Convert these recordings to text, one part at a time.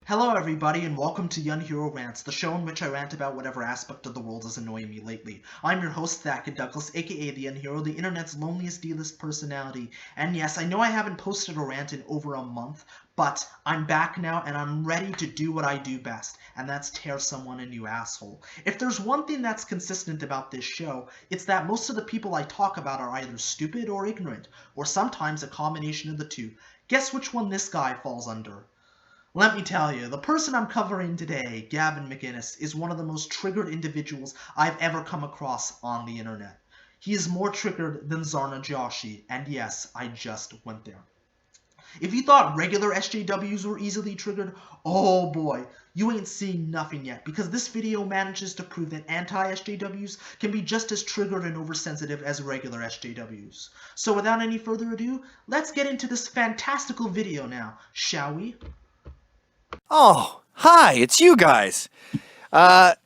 Hello everybody and welcome to Young Hero Rants, the show in which I rant about whatever aspect of the world is annoying me lately. I'm your host ThatKidDouglas, aka the Young Hero, the internet's loneliest D-list personality. And yes, I know I haven't posted a rant in over a month, but I'm back now and I'm ready to do what I do best, and that's tear someone a new asshole. If there's one thing that's consistent about this show, it's that most of the people I talk about are either stupid or ignorant, or sometimes a combination of the two. Guess which one this guy falls under? Let me tell you, the person I'm covering today, Gavin McInnes, is one of the most triggered individuals I've ever come across on the internet. He is more triggered than Zarna Joshi, and yes, I just went there. If you thought regular SJWs were easily triggered, oh boy, you ain't seen nothing yet, because this video manages to prove that anti-SJWs can be just as triggered and oversensitive as regular SJWs. So without any further ado, let's get into this fantastical video now, shall we? Oh, hi, it's you guys. Have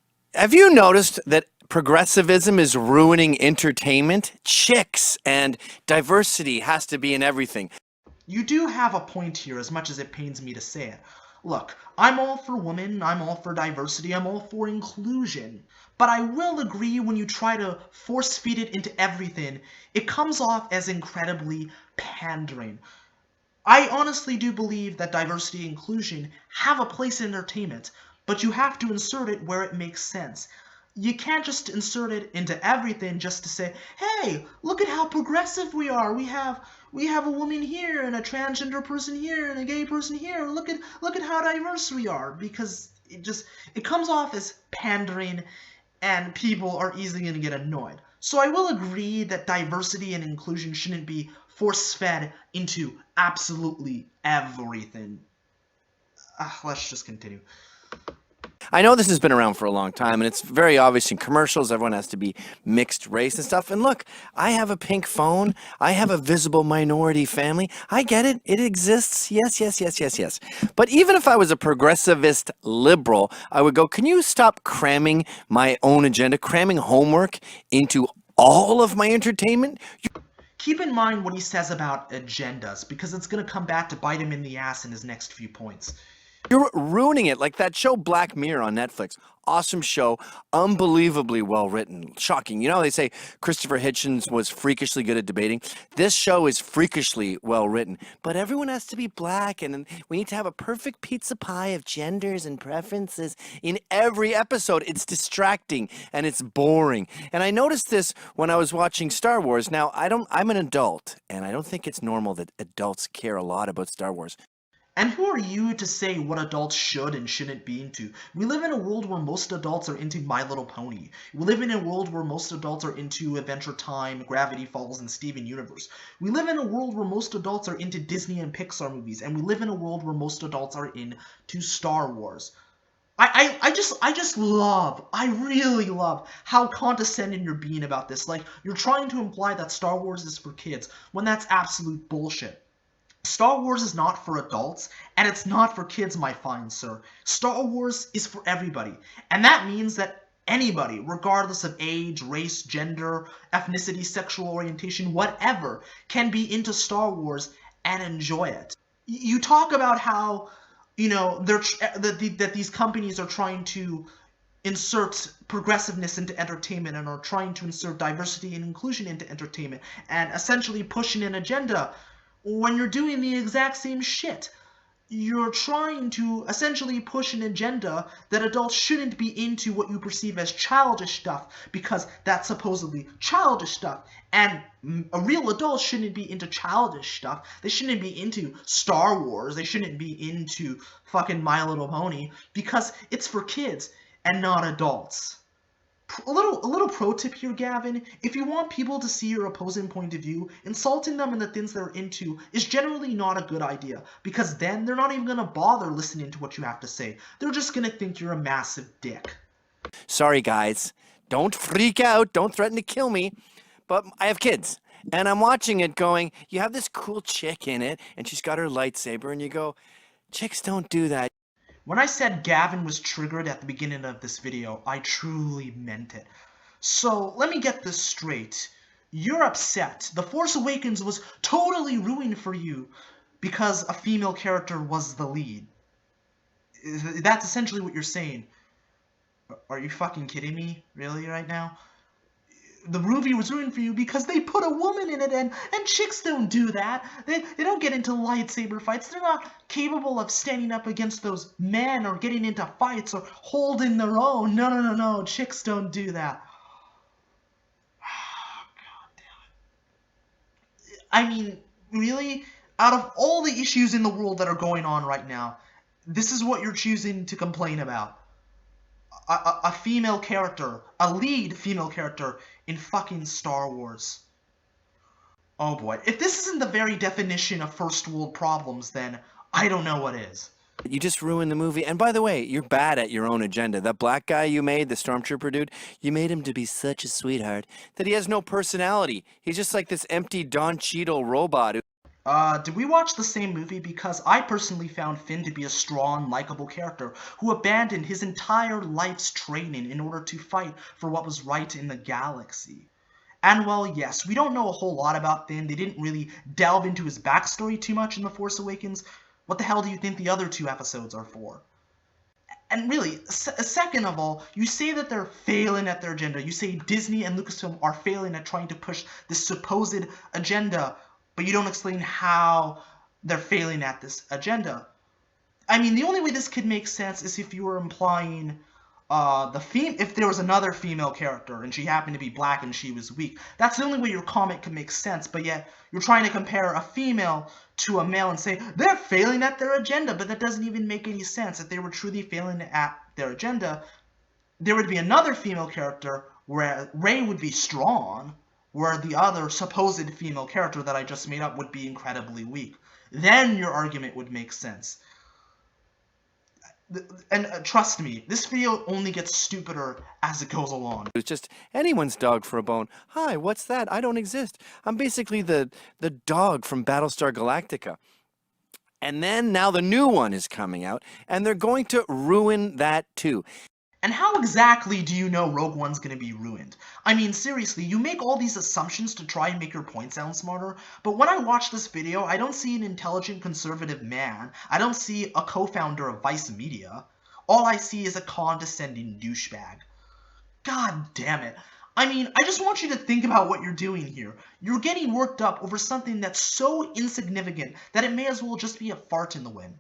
you noticed that progressivism is ruining entertainment? Chicks and diversity has to be in everything. You do have a point here, as much as it pains me to say it. Look, I'm all for women, I'm all for diversity, I'm all for inclusion. But I will agree when you try to force feed it into everything, it comes off as incredibly pandering. I honestly do believe that diversity and inclusion have a place in entertainment, but you have to insert it where it makes sense. You can't just insert it into everything just to say, hey, look at how progressive we are. We have a woman here and a transgender person here and a gay person here. Look at how diverse we are, because it comes off as pandering and people are easily going to get annoyed. So I will agree that diversity and inclusion shouldn't be force-fed into absolutely everything. Let's just continue. I know this has been around for a long time, and it's very obvious in commercials. Everyone has to be mixed race and stuff. And look, I have a pink phone. I have a visible minority family. I get it. It exists. Yes, yes, yes, yes, yes. But even if I was a progressivist liberal, I would go, can you stop cramming my own agenda, cramming homework into all of my entertainment? Keep in mind what he says about agendas, because it's going to come back to bite him in the ass in his next few points. You're ruining it, like that show Black Mirror on Netflix. Awesome show, unbelievably well written, shocking. You know, they say Christopher Hitchens was freakishly good at debating. This show is freakishly well written, but everyone has to be black, and we need to have a perfect pizza pie of genders and preferences in every episode. It's distracting and it's boring. And I noticed this when I was watching Star Wars. Now, I'm an adult, and I don't think it's normal that adults care a lot about Star Wars. And who are you to say what adults should and shouldn't be into? We live in a world where most adults are into My Little Pony. We live in a world where most adults are into Adventure Time, Gravity Falls, and Steven Universe. We live in a world where most adults are into Disney and Pixar movies. And we live in a world where most adults are into Star Wars. I really love how condescending you're being about this. Like, you're trying to imply that Star Wars is for kids, when that's absolute bullshit. Star Wars is not for adults, and it's not for kids, my fine sir. Star Wars is for everybody, and that means that anybody, regardless of age, race, gender, ethnicity, sexual orientation, whatever, can be into Star Wars and enjoy it. You talk about how, you know, that these companies are trying to insert progressiveness into entertainment and are trying to insert diversity and inclusion into entertainment and essentially pushing an agenda when you're doing the exact same shit. You're trying to essentially push an agenda that adults shouldn't be into what you perceive as childish stuff, because that's supposedly childish stuff. And a real adult shouldn't be into childish stuff. They shouldn't be into Star Wars. They shouldn't be into fucking My Little Pony, because it's for kids and not adults. A little pro tip here, Gavin. If you want people to see your opposing point of view, insulting them in the things they're into is generally not a good idea, because then they're not even going to bother listening to what you have to say. They're just going to think you're a massive dick. Sorry, guys. Don't freak out. Don't threaten to kill me. But I have kids, and I'm watching it going, you have this cool chick in it, and she's got her lightsaber, and you go, chicks don't do that. When I said Gavin was triggered at the beginning of this video, I truly meant it. So, let me get this straight. You're upset. The Force Awakens was totally ruined for you because a female character was the lead. That's essentially what you're saying. Are you fucking kidding me? Really right now? The movie was ruined for you because they put a woman in it, and chicks don't do that. They don't get into lightsaber fights. They're not capable of standing up against those men or getting into fights or holding their own. No. Chicks don't do that. I mean, really? Out of all the issues in the world that are going on right now, this is what you're choosing to complain about. A female character, a lead female character in fucking Star Wars. Oh boy. If this isn't the very definition of first world problems, then I don't know what is. You just ruined the movie. And by the way, you're bad at your own agenda. That black guy you made, the stormtrooper dude, you made him to be such a sweetheart that he has no personality. He's just like this empty Don Cheadle robot. Did we watch the same movie? Because I personally found Finn to be a strong, likable character who abandoned his entire life's training in order to fight for what was right in the galaxy. And well, yes, we don't know a whole lot about Finn. They didn't really delve into his backstory too much in The Force Awakens. What the hell do you think the other 2 episodes are for? And really, second of all, you say that they're failing at their agenda. You say Disney and Lucasfilm are failing at trying to push this supposed agenda, but you don't explain how they're failing at this agenda. I mean, the only way this could make sense is if you were implying if there was another female character and she happened to be black and she was weak. That's the only way your comment could make sense, but yet you're trying to compare a female to a male and say they're failing at their agenda, but that doesn't even make any sense. If they were truly failing at their agenda, there would be another female character where Rey would be strong, where the other supposed female character that I just made up would be incredibly weak. Then your argument would make sense. And trust me, this video only gets stupider as it goes along. It's just anyone's dog for a bone. Hi, what's that? I don't exist. I'm basically the dog from Battlestar Galactica. And then now the new one is coming out, and they're going to ruin that too. And how exactly do you know Rogue One's gonna be ruined? I mean, seriously, you make all these assumptions to try and make your point sound smarter, but when I watch this video, I don't see an intelligent conservative man. I don't see a co-founder of Vice Media. All I see is a condescending douchebag. God damn it. I mean, I just want you to think about what you're doing here. You're getting worked up over something that's so insignificant that it may as well just be a fart in the wind.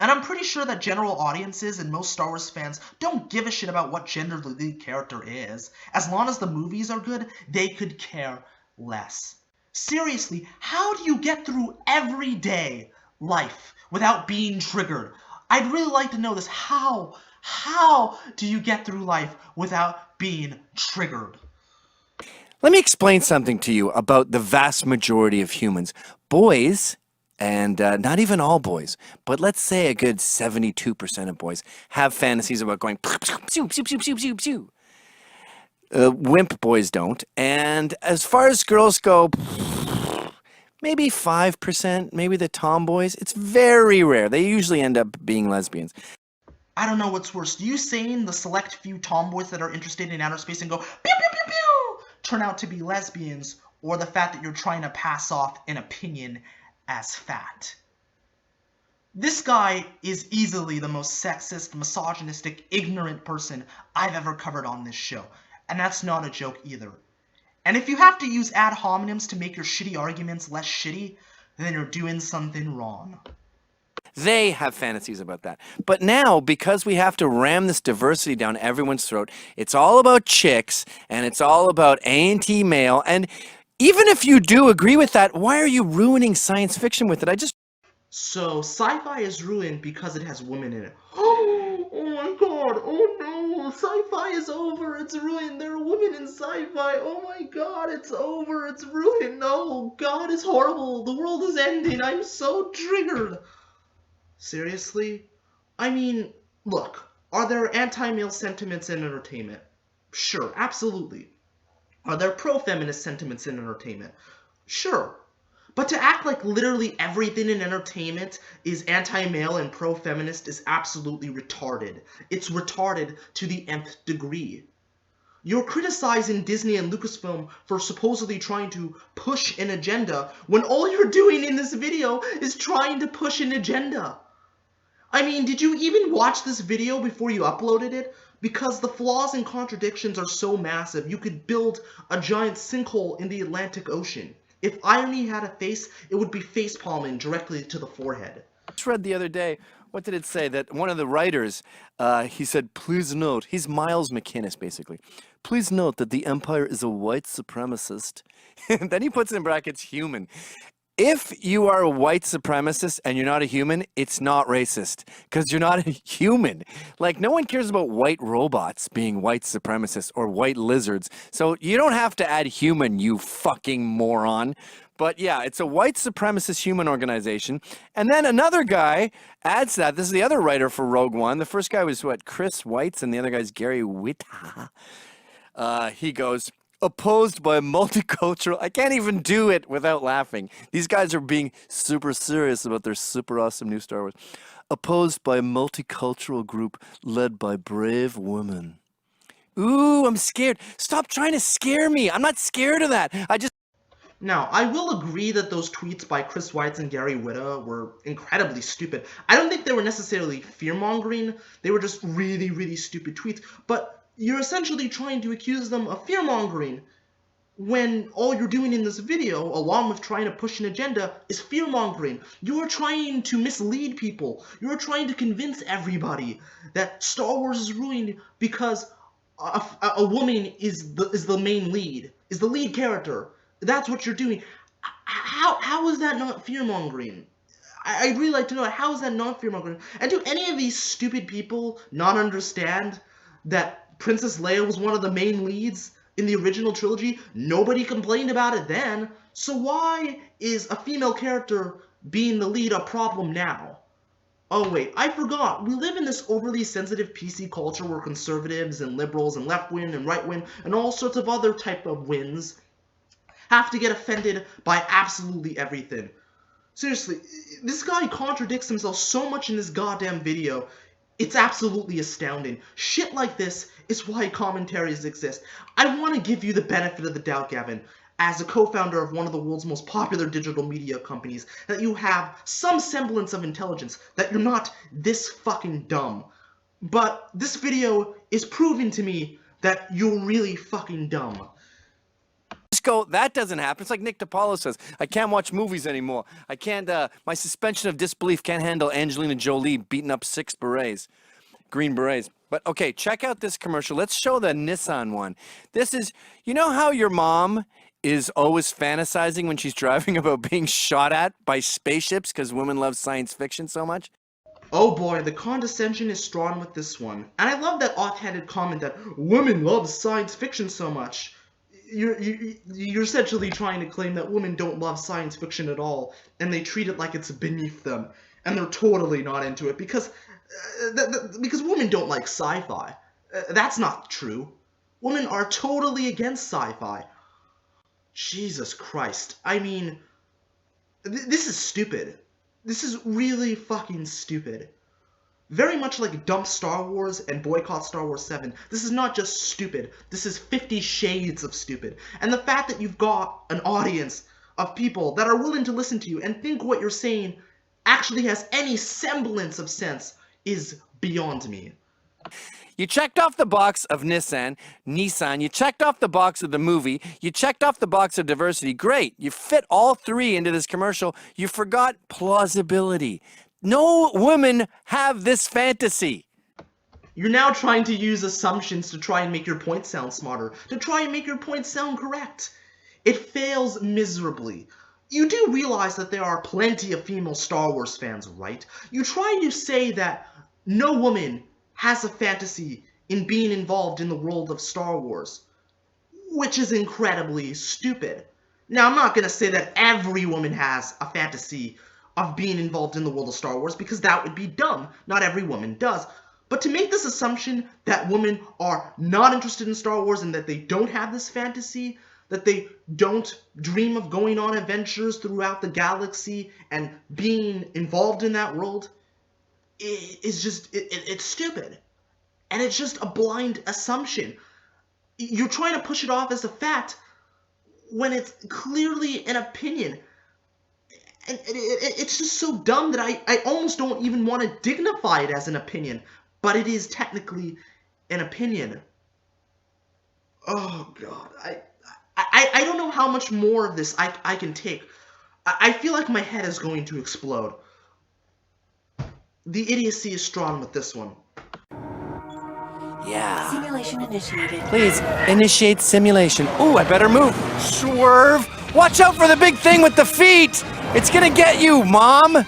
And I'm pretty sure that general audiences and most Star Wars fans don't give a shit about what gender the lead character is. As long as the movies are good, they could care less. Seriously, how do you get through everyday life without being triggered? I'd really like to know this. How do you get through life without being triggered? Let me explain something to you about the vast majority of humans. Boys, and not even all boys, but let's say a good 72% of boys have fantasies about going pew, pew, pew, pew, pew, pew. Wimp boys don't. And as far as girls go, maybe 5%, maybe the tomboys. It's very rare. They usually end up being lesbians. I don't know what's worse. Do you saying the select few tomboys that are interested in outer space and go pew, pew, pew, pew, turn out to be lesbians, or the fact that you're trying to pass off an opinion as fat? This guy is easily the most sexist, misogynistic, ignorant person I've ever covered on this show. And that's not a joke either. And if you have to use ad hominems to make your shitty arguments less shitty, then you're doing something wrong. They have fantasies about that. But now, because we have to ram this diversity down everyone's throat, it's all about chicks, and it's all about anti-male, and even if you do agree with that, why are you ruining science fiction with it? So, sci-fi is ruined because it has women in it. Oh my god, oh no, sci-fi is over, it's ruined, there are women in sci-fi, oh my god, it's over, it's ruined, no, god, it's horrible, the world is ending, I'm so triggered. Seriously? I mean, look, are there anti-male sentiments in entertainment? Sure, absolutely. Are there pro-feminist sentiments in entertainment? Sure. But to act like literally everything in entertainment is anti-male and pro-feminist is absolutely retarded. It's retarded to the nth degree. You're criticizing Disney and Lucasfilm for supposedly trying to push an agenda when all you're doing in this video is trying to push an agenda. I mean, did you even watch this video before you uploaded it? Because the flaws and contradictions are so massive, you could build a giant sinkhole in the Atlantic Ocean. If irony had a face, it would be face palming directly to the forehead. I just read the other day, what did it say? That one of the writers, he said, please note, he's Miles McInnes, basically. Please note that the Empire is a white supremacist. And then he puts in brackets human. If you are a white supremacist and you're not a human, it's not racist because you're not a human. Like, no one cares about white robots being white supremacists or white lizards. So you don't have to add human, you fucking moron. But yeah, it's a white supremacist human organization. And then another guy adds that. This is the other writer for Rogue One. The first guy was what, Chris Weitz, and the other guy's Gary Whitta. He goes, opposed by multicultural. I can't even do it without laughing. These guys are being super serious about their super awesome new Star Wars. Opposed by a multicultural group led by brave women. Ooh, I'm scared. Stop trying to scare me. I'm not scared of that. Now, I will agree that those tweets by Chris Weitz and Gary Whitta were incredibly stupid. I don't think they were necessarily fear-mongering. They were just really, really stupid tweets. But you're essentially trying to accuse them of fear-mongering when all you're doing in this video, along with trying to push an agenda, is fear-mongering. You're trying to mislead people. You're trying to convince everybody that Star Wars is ruined because a woman is the main lead, is the lead character. That's what you're doing. How is that not fear-mongering? I'd really like to know, how is that not fear-mongering? And do any of these stupid people not understand that Princess Leia was one of the main leads in the original trilogy? Nobody complained about it then. So why is a female character being the lead a problem now? Oh wait, I forgot. We live in this overly sensitive PC culture where conservatives and liberals and left-wing and right-wing and all sorts of other type of wins have to get offended by absolutely everything. Seriously, this guy contradicts himself so much in this goddamn video. It's absolutely astounding. Shit like this is why commentaries exist. I want to give you the benefit of the doubt, Gavin, as a co-founder of one of the world's most popular digital media companies, that you have some semblance of intelligence, that you're not this fucking dumb. But this video is proving to me that you're really fucking dumb. Go, that doesn't happen. It's like Nick DiPaolo says, I can't watch movies anymore. I can't, my suspension of disbelief can't handle Angelina Jolie beating up 6 berets, green berets. But okay, check out this commercial. Let's show the Nissan one. This is, you know how your mom is always fantasizing when she's driving about being shot at by spaceships because women love science fiction so much? Oh boy, the condescension is strong with this one. And I love that offhanded comment that women love science fiction so much. You're essentially trying to claim that women don't love science fiction at all, and they treat it like it's beneath them, and they're totally not into it because women don't like sci-fi. That's not true. Women are totally against sci-fi. Jesus Christ. I mean, this is stupid. This is really fucking stupid. Very much like dump Star Wars and boycott Star Wars 7. This is not just stupid. This is 50 shades of stupid. And the fact that you've got an audience of people that are willing to listen to you and think what you're saying actually has any semblance of sense is beyond me. You checked off the box of Nissan. You checked off the box of the movie. You checked off the box of diversity. Great. You fit all 3 into this commercial. You forgot plausibility. No women have this fantasy. You're now trying to use assumptions to try and make your point sound smarter, to try and make your point sound correct. It fails miserably. You do realize that there are plenty of female Star Wars fans, right? You try to say that no woman has a fantasy in being involved in the world of Star Wars, which is incredibly stupid. Now, I'm not going to say that every woman has a fantasy of being involved in the world of Star Wars, because that would be dumb. Not every woman does. But to make this assumption that women are not interested in Star Wars and that they don't have this fantasy, that they don't dream of going on adventures throughout the galaxy and being involved in that world, is just, it's stupid. And it's just a blind assumption. You're trying to push it off as a fact when it's clearly an opinion. And it's just so dumb that I almost don't even want to dignify it as an opinion. But it is technically an opinion. Oh, God. I don't know how much more of this I can take. I feel like my head is going to explode. The idiocy is strong with this one. Yeah. Simulation initiated. Please, initiate simulation. Ooh, I better move. Swerve. Watch out for the big thing with the feet. It's gonna get you, Mom.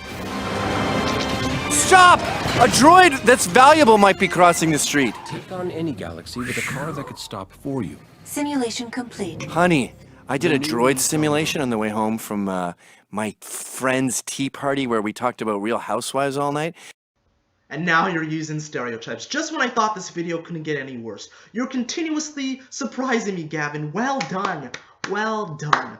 Stop! A droid that's valuable might be crossing the street. Take on any galaxy with a car that could stop for you. Simulation complete. Honey, I did a droid simulation on the way home from my friend's tea party where we talked about Real Housewives all night. And now you're using stereotypes, just when I thought this video couldn't get any worse. You're continuously surprising me, Gavin. Well done. Well done.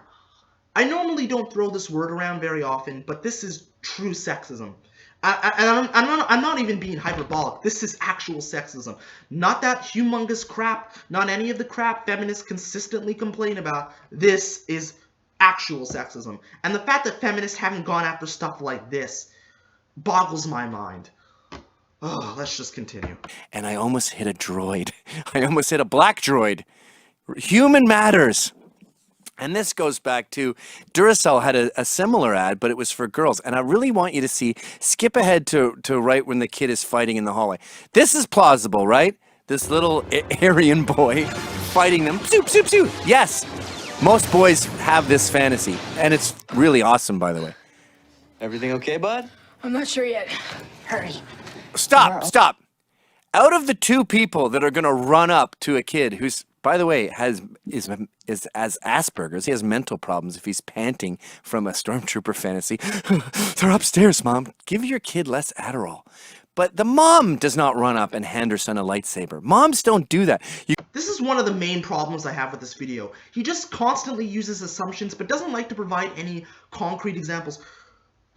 I normally don't throw this word around very often, but this is true sexism. I'm not even being hyperbolic. This is actual sexism. Not that humongous crap, not any of the crap feminists consistently complain about. This is actual sexism. And the fact that feminists haven't gone after stuff like this boggles my mind. Oh, let's just continue. And I almost hit a droid. I almost hit a black droid. Human matters. And this goes back to Duracell had a similar ad, but it was for girls. And I really want you to see, skip ahead to right when the kid is fighting in the hallway. This is plausible, right? This little Aryan boy fighting them. Soup, soup, soup. Yes, most boys have this fantasy. And it's really awesome, by the way. Everything okay, bud? I'm not sure yet. Hurry. Stop. Out of the two people that are going to run up to a kid who's, by the way, has Asperger's, he has mental problems if he's panting from a stormtrooper fantasy. They're upstairs, Mom. Give your kid less Adderall. But the mom does not run up and hand her son a lightsaber. Moms don't do that. This is one of the main problems I have with this video. He just constantly uses assumptions, but doesn't like to provide any concrete examples.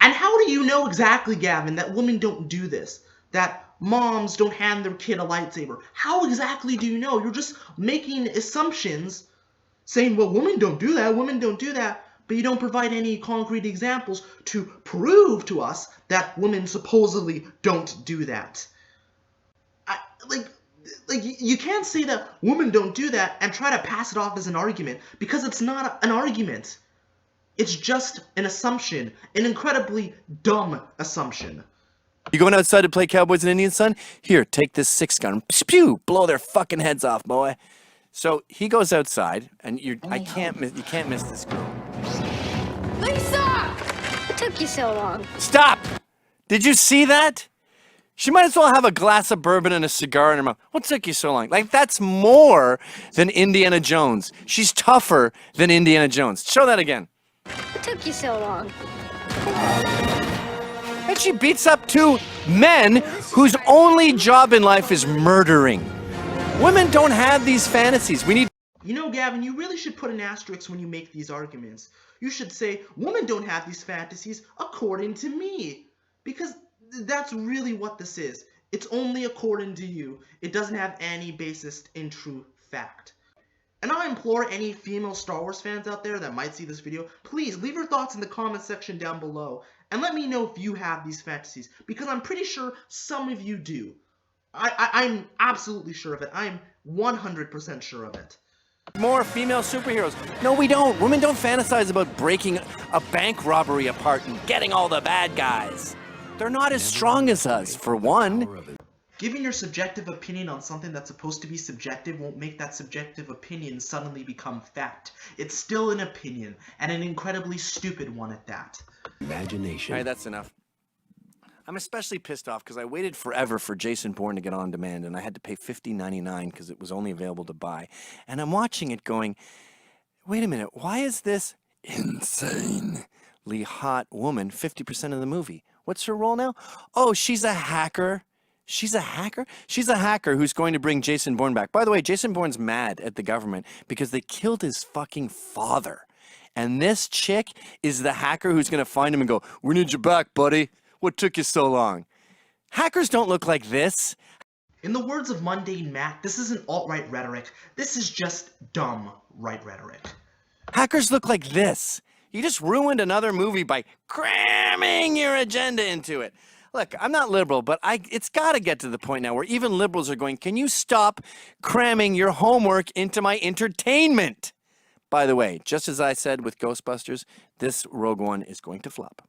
And how do you know exactly, Gavin, that women don't do this? That moms don't hand their kid a lightsaber? How exactly do you know? You're just making assumptions, saying, well, women don't do that, but you don't provide any concrete examples to prove to us that women supposedly don't do that. You can't say that women don't do that and try to pass it off as an argument, because it's not an argument. It's just an assumption, an incredibly dumb assumption. You going outside to play Cowboys and Indians, son? Here, take this 6-gun. Pew! Blow their fucking heads off, boy. So he goes outside, and you can't miss this girl. Lisa! What took you so long? Stop! Did you see that? She might as well have a glass of bourbon and a cigar in her mouth. What took you so long? Like, that's more than Indiana Jones. She's tougher than Indiana Jones. Show that again. What took you so long? And she beats up two men whose only job in life is murdering. Women don't have these fantasies. We need... You know, Gavin, you really should put an asterisk when you make these arguments. You should say, women don't have these fantasies according to me. Because that's really what this is. It's only according to you. It doesn't have any basis in true fact. And I implore any female Star Wars fans out there that might see this video, please leave your thoughts in the comment section down below. And let me know if you have these fantasies, because I'm pretty sure some of you do. I'm absolutely sure of it. I'm 100% sure of it. More female superheroes. No, we don't. Women don't fantasize about breaking a bank robbery apart and getting all the bad guys. They're not as strong as us, for one. Giving your subjective opinion on something that's supposed to be subjective won't make that subjective opinion suddenly become fact. It's still an opinion, and an incredibly stupid one at that. Imagination. All right, that's enough. I'm especially pissed off because I waited forever for Jason Bourne to get on demand, and I had to pay $50.99 because it was only available to buy. And I'm watching it going, wait a minute, why is this insanely hot woman 50% of the movie? What's her role now? Oh, she's a hacker. She's a hacker? She's a hacker who's going to bring Jason Bourne back. By the way, Jason Bourne's mad at the government because they killed his fucking father. And this chick is the hacker who's going to find him and go, we need you back, buddy. What took you so long? Hackers don't look like this. In the words of Mundane Matt, this isn't alt-right rhetoric. This is just dumb right rhetoric. Hackers look like this. You just ruined another movie by cramming your agenda into it. Look, I'm not liberal, but it's got to get to the point now where even liberals are going, can you stop cramming your homework into my entertainment? By the way, just as I said with Ghostbusters, this Rogue One is going to flop.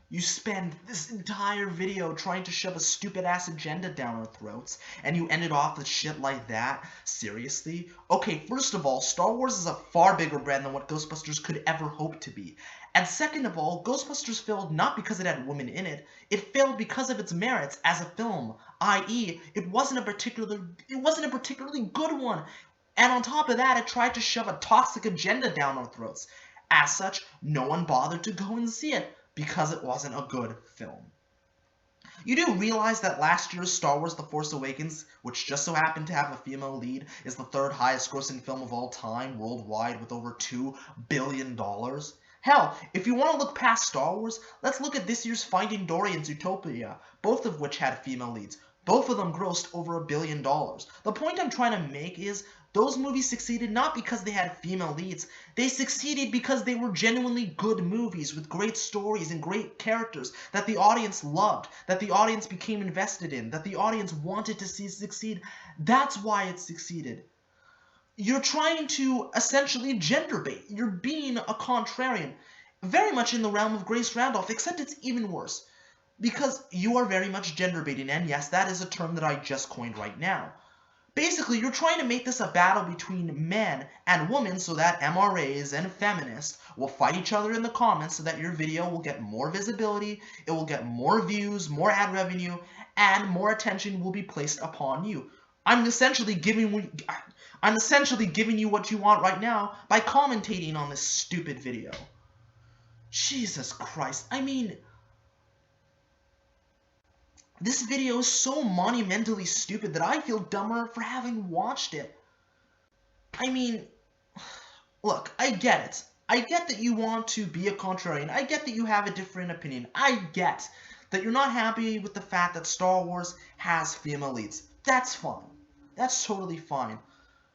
You spend this entire video trying to shove a stupid-ass agenda down our throats, and you ended off with shit like that? Seriously? Okay, first of all, Star Wars is a far bigger brand than what Ghostbusters could ever hope to be. And second of all, Ghostbusters failed not because it had women in it, it failed because of its merits as a film, i.e., it wasn't a particularly good one. And on top of that, it tried to shove a toxic agenda down our throats. As such, no one bothered to go and see it, because it wasn't a good film. You do realize that last year's Star Wars The Force Awakens, which just so happened to have a female lead, is the third highest grossing film of all time worldwide with over $2 billion? Hell, if you want to look past Star Wars, let's look at this year's Finding Dory and Zootopia, both of which had female leads. Both of them grossed over $1 billion. The point I'm trying to make is, those movies succeeded not because they had female leads. They succeeded because they were genuinely good movies with great stories and great characters that the audience loved, that the audience became invested in, that the audience wanted to see succeed. That's why it succeeded. You're trying to essentially gender bait. You're being a contrarian. Very much in the realm of Grace Randolph, except it's even worse. Because you are very much gender baiting, and yes, that is a term that I just coined right now. Basically, you're trying to make this a battle between men and women so that MRAs and feminists will fight each other in the comments so that your video will get more visibility, it will get more views, more ad revenue, and more attention will be placed upon you. I'm essentially giving you what you want right now by commentating on this stupid video. Jesus Christ, I mean, this video is so monumentally stupid that I feel dumber for having watched it. I mean, look, I get it. I get that you want to be a contrarian. I get that you have a different opinion. I get that you're not happy with the fact that Star Wars has female leads. That's fine. That's totally fine.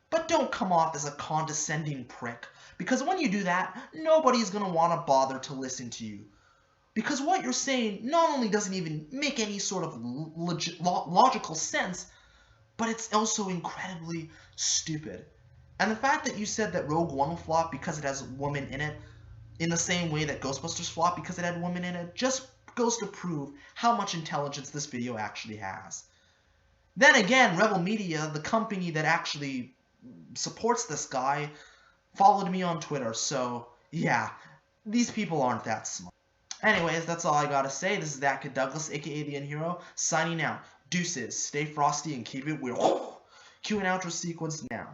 But don't come off as a condescending prick, because when you do that, nobody's going to want to bother to listen to you. Because what you're saying not only doesn't even make any sort of logical sense, but it's also incredibly stupid. And the fact that you said that Rogue One will flop because it has women in it, in the same way that Ghostbusters flopped because it had women in it, just goes to prove how much intelligence this video actually has. Then again, Rebel Media, the company that actually supports this guy, followed me on Twitter, so yeah, these people aren't that smart. Anyways, that's all I gotta say. This is ThatKidDouglas, aka the Unhero, signing out. Deuces, stay frosty and keep it weird. Cue an outro sequence now.